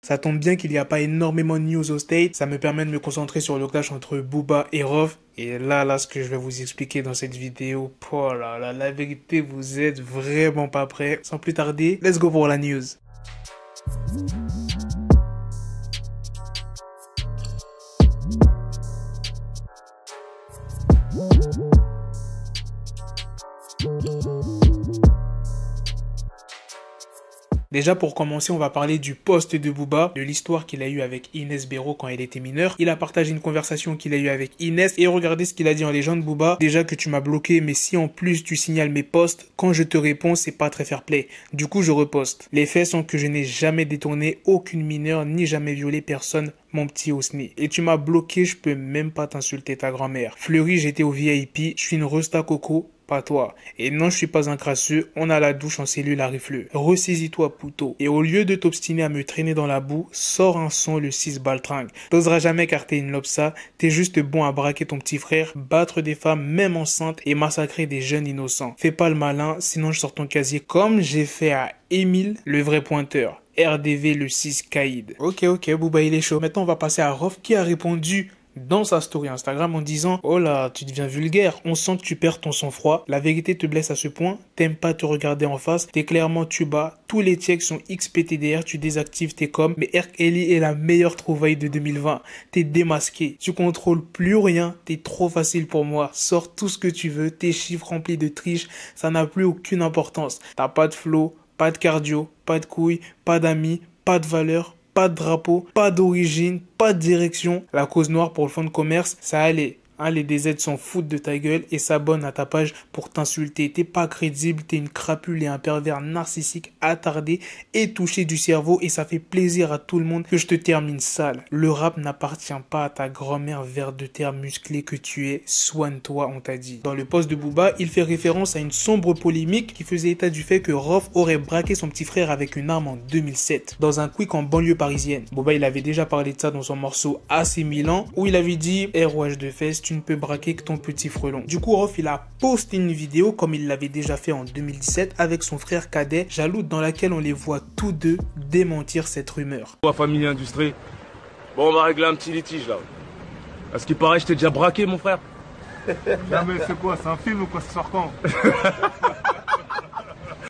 Ça tombe bien qu'il n'y a pas énormément de news au State. Ça me permet de me concentrer sur le clash entre Booba et Rof. Et là, ce que je vais vous expliquer dans cette vidéo, oh là là, la vérité, vous êtes vraiment pas prêts. Sans plus tarder, let's go pour la news. Déjà pour commencer, on va parler du post de Booba, de l'histoire qu'il a eu avec Inès Béraud quand elle était mineure. Il a partagé une conversation qu'il a eue avec Inès et regardez ce qu'il a dit en légende. Booba, déjà que tu m'as bloqué, mais si en plus tu signales mes posts, quand je te réponds, c'est pas très fair play. Du coup, je reposte. Les faits sont que je n'ai jamais détourné aucune mineure ni jamais violé personne, mon petit Osni. Et tu m'as bloqué, je peux même pas t'insulter ta grand-mère. Fleury, j'étais au VIP, je suis une resta coco. Pas toi. Et non, je suis pas un crasseux, on a la douche en cellule à rifleux. Ressaisis-toi, pouto. Et au lieu de t'obstiner à me traîner dans la boue, sors un son le 6 baltringue. T'oseras jamais car t'es une lopsa, t'es juste bon à braquer ton petit frère, battre des femmes même enceintes et massacrer des jeunes innocents. Fais pas le malin, sinon je sors ton casier comme j'ai fait à Émile, le vrai pointeur. RDV le 6 Caïd. Ok, Booba il est chaud. Maintenant on va passer à Rof qui a répondu dans sa story Instagram en disant « Oh là, tu deviens vulgaire, on sent que tu perds ton sang-froid, la vérité te blesse à ce point, t'aimes pas te regarder en face, t'es clairement tuba, tous les checks sont XPTDR, tu désactives tes coms, mais R.Kelly est la meilleure trouvaille de 2020, t'es démasqué, tu contrôles plus rien, t'es trop facile pour moi, sors tout ce que tu veux, tes chiffres remplis de triche, ça n'a plus aucune importance, t'as pas de flow, pas de cardio, pas de couilles, pas d'amis, pas de valeur, pas de drapeau, pas d'origine, pas de direction. La cause noire pour le fonds de commerce, ça allait. Hein, les DZ s'en foutent de ta gueule et s'abonnent à ta page pour t'insulter. T'es pas crédible, t'es une crapule et un pervers narcissique attardé et touché du cerveau et ça fait plaisir à tout le monde que je te termine sale. Le rap n'appartient pas à ta grand-mère ver de terre musclée que tu es. Soigne-toi, on t'a dit. Dans le post de Booba, il fait référence à une sombre polémique qui faisait état du fait que Rof aurait braqué son petit frère avec une arme en 2007 dans un quick en banlieue parisienne. Booba, il avait déjà parlé de ça dans son morceau AC Milan où il avait dit ROH de fesses, tu ne peux braquer que ton petit frelon. Du coup, Rof, il a posté une vidéo comme il l'avait déjà fait en 2017 avec son frère cadet, Jaloud, dans laquelle on les voit tous deux démentir cette rumeur. Famille industrie. Bon, on va régler un petit litige là. À ce qui paraît, je t'ai déjà braqué, mon frère. Non mais c'est quoi, c'est un film ou quoi, ça sort quand?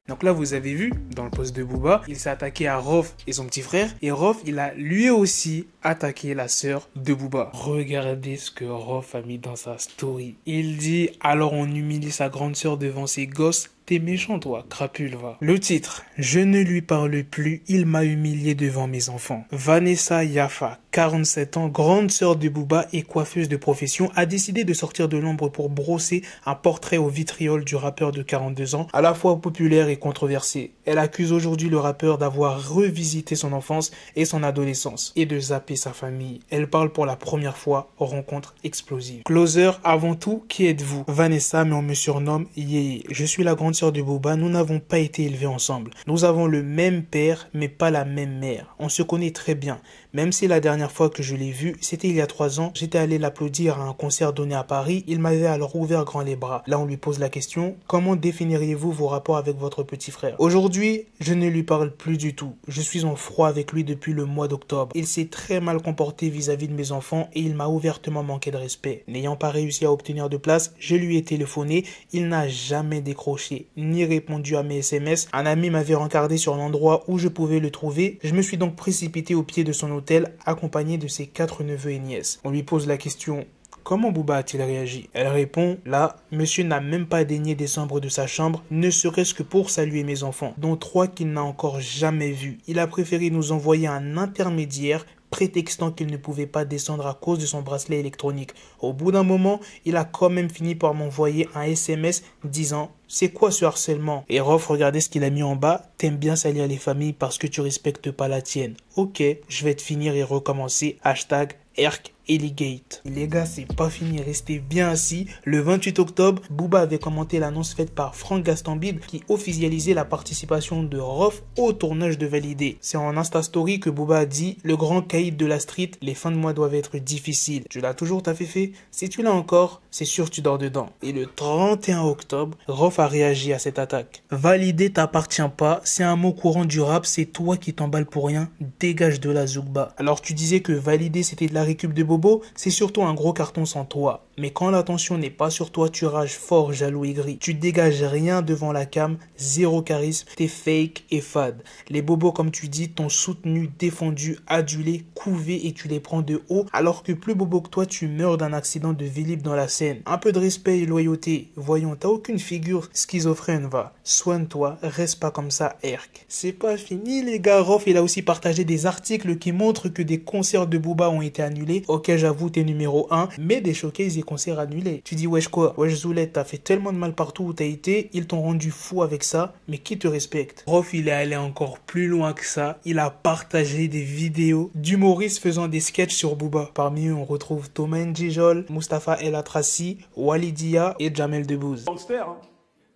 Donc là, vous avez vu, dans le post de Booba, il s'est attaqué à Rof et son petit frère. Et Rof, il a lui aussi attaqué la sœur de Booba. Regardez ce que Rof a mis dans sa story. Il dit, alors on humilie sa grande sœur devant ses gosses. T'es méchant toi, crapule va. Le titre, je ne lui parle plus, il m'a humilié devant mes enfants. Vanessa Yafa, 47 ans, grande sœur de Booba et coiffeuse de profession, a décidé de sortir de l'ombre pour brosser un portrait au vitriol du rappeur de 42 ans, à la fois populaire et controversé. Elle accuse aujourd'hui le rappeur d'avoir revisité son enfance et son adolescence et de zapper sa famille. Elle parle pour la première fois, rencontre explosive. Closer, avant tout, qui êtes-vous? Vanessa, mais on me surnomme Yéyé. Je suis la grande sœur de Booba, nous n'avons pas été élevés ensemble. Nous avons le même père, mais pas la même mère. On se connaît très bien. Même si la dernière fois que je l'ai vu, c'était il y a 3 ans, j'étais allé l'applaudir à un concert donné à Paris, il m'avait alors ouvert grand les bras. Là, on lui pose la question, comment définiriez-vous vos rapports avec votre petit frère? Aujourd'hui, je ne lui parle plus du tout. Je suis en froid avec lui depuis le mois d'octobre. Il s'est très mal comporté vis-à-vis de mes enfants et il m'a ouvertement manqué de respect. N'ayant pas réussi à obtenir de place, je lui ai téléphoné, il n'a jamais décroché, ni répondu à mes SMS. Un ami m'avait rencardé sur l'endroit où je pouvais le trouver. Je me suis donc précipité au pied de son hôtel accompagné de ses 4 neveux et nièces. On lui pose la question, comment Booba a-t-il réagi? Elle répond, là, monsieur n'a même pas daigné descendre de sa chambre, ne serait-ce que pour saluer mes enfants, dont 3 qu'il n'a encore jamais vus. Il a préféré nous envoyer un intermédiaire, prétextant qu'il ne pouvait pas descendre à cause de son bracelet électronique. Au bout d'un moment, il a quand même fini par m'envoyer un SMS disant « C'est quoi ce harcèlement ?» Et Rof, regardez ce qu'il a mis en bas. « T'aimes bien salir les familles parce que tu respectes pas la tienne. Ok, je vais te finir et recommencer. Hashtag Erk Elligate. Les gars, c'est pas fini, restez bien assis. Le 28 octobre, Booba avait commenté l'annonce faite par Franck Gastambide qui officialisait la participation de Rof au tournage de Validé. C'est en Insta Story que Booba a dit: le grand caïd de la street, les fins de mois doivent être difficiles. Tu l'as toujours ta féfé? Si tu l'as encore, c'est sûr tu dors dedans. Et le 31 octobre, Rof a réagi à cette attaque. Validé t'appartient pas, c'est un mot courant du rap, c'est toi qui t'emballes pour rien, dégage de la Zoukba. Alors tu disais que Validé c'était de la récup de Bobo, c'est surtout un gros carton sans toi. Mais quand l'attention n'est pas sur toi, tu rages fort, jaloux et gris. Tu dégages rien devant la cam, zéro charisme, t'es fake et fade. Les bobos, comme tu dis, t'ont soutenu, défendu, adulé, couvé et tu les prends de haut, alors que plus bobo que toi, tu meurs d'un accident de Vélib dans la scène. Un peu de respect et loyauté. Voyons, t'as aucune figure schizophrène, va. Soigne-toi, reste pas comme ça, Erk. C'est pas fini, les gars. Rof, il a aussi partagé des articles qui montrent que des concerts de Booba ont été annulés. Ok, j'avoue, t'es numéro 1, mais des showcases et concerts annulés. Tu dis wesh quoi? Wesh Zoulette, t'as fait tellement de mal partout où t'as été, ils t'ont rendu fou avec ça, mais qui te respecte? Rof, il est allé encore plus loin que ça, il a partagé des vidéos d'humoristes faisant des sketchs sur Booba. Parmi eux, on retrouve Thomas Njijol, Mustapha El Atrassi, Walidia et Jamel Debbouze. Gangster, hein.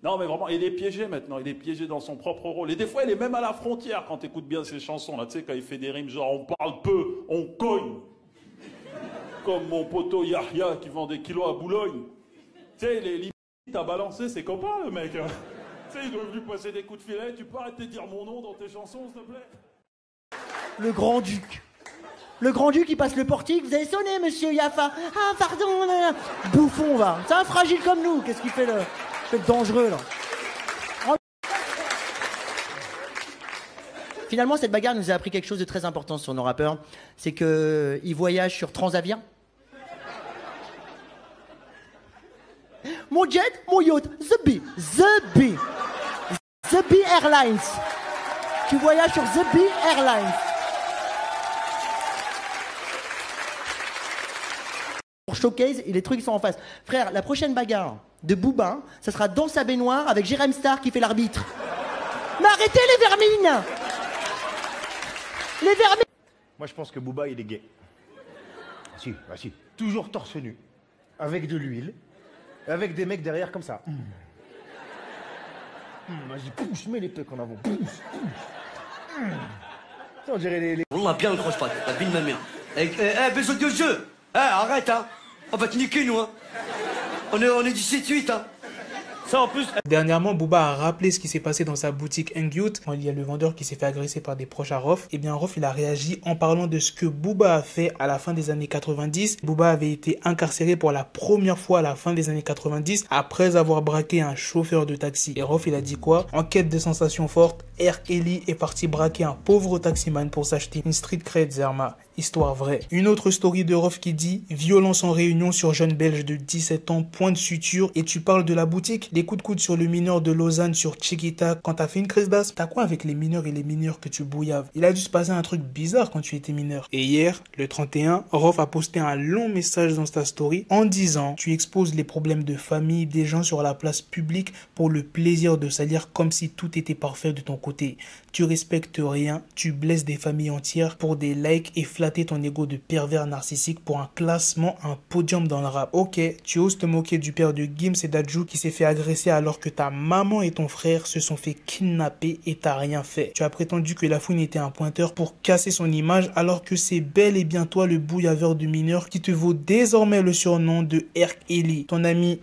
Non mais vraiment, il est piégé maintenant, il est piégé dans son propre rôle. Et des fois, il est même à la frontière quand t'écoutes bien ses chansons, là, tu sais, quand il fait des rimes genre on parle peu, on cogne. Comme mon poteau Yahya qui vend des kilos à Boulogne. Tu sais, les limites à balancer ses copains, le mec. Hein. Tu sais, il doit lui passer des coups de filet. Tu peux arrêter de dire mon nom dans tes chansons, s'il te plaît? Le grand-duc. Le grand-duc, il passe le portique. Vous avez sonné, monsieur Yaffa. Ah, pardon. Bouffon, va. C'est un fragile comme nous. Qu'est-ce qu'il fait le dangereux, là? Finalement, cette bagarre nous a appris quelque chose de très important sur nos rappeurs. C'est qu'ils voyagent sur Transavia. Mon jet, mon yacht, The Bee Airlines. Tu voyages sur The Bee Airlines. Pour showcase, et les trucs sont en face. Frère, la prochaine bagarre de Booba, ça sera dans sa baignoire avec Jérém Star qui fait l'arbitre. Mais arrêtez les vermines! Les vermines! Moi, je pense que Booba, il est gay. Si, bah si. Toujours torse nu, avec de l'huile, avec des mecs derrière comme ça. Vas-y, pousse, mets les pecs en avant. Pousse. On dirait les... On l'a bien le croche-patte, la vie de ma mère. Besoin de jeu. Arrête, hein. On va te niquer, nous, hein. On est du 7-8, hein. Ça, en plus... Dernièrement, Booba a rappelé ce qui s'est passé dans sa boutique Nguyout, quand il y a le vendeur qui s'est fait agresser par des proches à Rof. Et bien Rof, il a réagi en parlant de ce que Booba a fait à la fin des années 90. Booba avait été incarcéré pour la première fois à la fin des années 90 après avoir braqué un chauffeur de taxi. Et Rof, il a dit quoi? En quête de sensations fortes, R. Kelly est parti braquer un pauvre taximan pour s'acheter une street cred Zerma. Histoire vraie. Une autre story de Rof qui dit: violence en réunion sur jeune belge de 17 ans, point de suture, et tu parles de la boutique, les coups de coude sur le mineur de Lausanne sur Chiquita quand t'as fait une crise d'asthme. T'as quoi avec les mineurs et les mineurs que tu bouillaves? Il a dû se passer un truc bizarre quand tu étais mineur. Et hier, le 31, Rof a posté un long message dans sa story en disant: tu exposes les problèmes de famille des gens sur la place publique pour le plaisir de salir comme si tout était parfait de ton côté. Tu respectes rien, tu blesses des familles entières pour des likes et flatter ton ego de pervers narcissique pour un classement, un podium dans le rap. Ok, tu oses te moquer du père de Gims et d'Adjou qui s'est fait agresser alors que ta maman et ton frère se sont fait kidnapper et t'as rien fait. Tu as prétendu que la fouine était un pointeur pour casser son image alors que c'est bel et bien toi le bouillaveur de mineurs qui te vaut désormais le surnom de R. Kelly. Ton ami...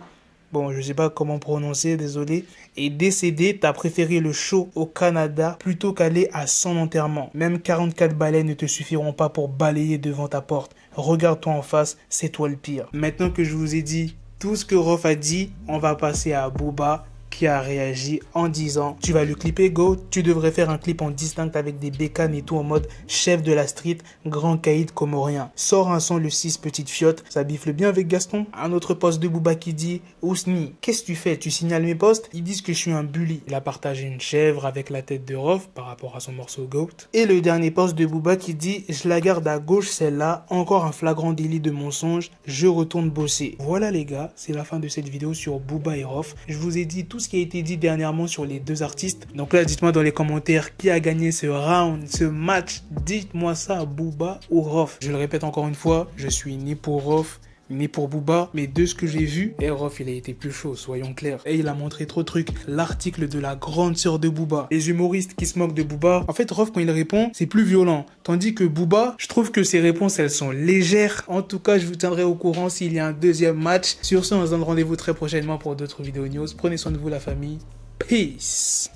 bon, je sais pas comment prononcer, désolé, est décédé, t'as préféré le show au Canada plutôt qu'aller à son enterrement. Même 44 balais ne te suffiront pas pour balayer devant ta porte. Regarde-toi en face, c'est toi le pire. Maintenant que je vous ai dit tout ce que Rof a dit, on va passer à Booba qui a réagi en disant: tu vas le clipper, go, tu devrais faire un clip en distinct avec des bécanes et tout en mode chef de la street, grand caïd comorien. Sors un son le 6 petite fiotte, ça bifle bien avec Gaston. Un autre post de Booba qui dit: Ousni, qu'est-ce que tu fais? Tu signales mes posts? Ils disent que je suis un bully. Il a partagé une chèvre avec la tête de Rof par rapport à son morceau Goat. Et le dernier post de Booba qui dit: je la garde à gauche celle-là, encore un flagrant délit de mensonge, je retourne bosser. Voilà les gars, c'est la fin de cette vidéo sur Booba et Rof. Je vous ai dit tout ce ce qui a été dit dernièrement sur les deux artistes. Donc là, dites-moi dans les commentaires qui a gagné ce round, ce match. Dites-moi ça, Booba ou Rof. Je le répète encore une fois, je suis ni pour Rof, ni pour Booba, mais de ce que j'ai vu, Rof il a été plus chaud, soyons clairs. Et il a montré trop de trucs. L'article de la grande sœur de Booba, les humoristes qui se moquent de Booba. En fait, Rof quand il répond, c'est plus violent. Tandis que Booba, je trouve que ses réponses elles sont légères. En tout cas, je vous tiendrai au courant s'il y a un deuxième match. Sur ce, on se donne rendez-vous très prochainement pour d'autres vidéos news. Prenez soin de vous la famille. Peace.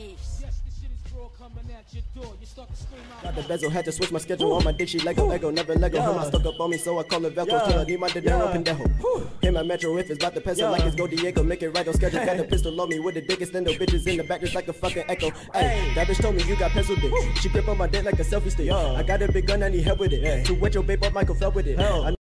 Got the bezel, had to switch my schedule on my dick, she Lego, never Lego. Him, I stuck up on me, so I call it Velcro. Till I need my dinero pendejo. Him, my metro, if it's about the peso, like it's go Diego, make it right on schedule. Got the pistol on me with the dick, extendo bitches in the back, just like a fucking echo. Hey, that bitch told me you got pencil dick. She grip on my dick like a selfie stick. I got a big gun, I need help with it. To wet your babe up, Michael fell with it.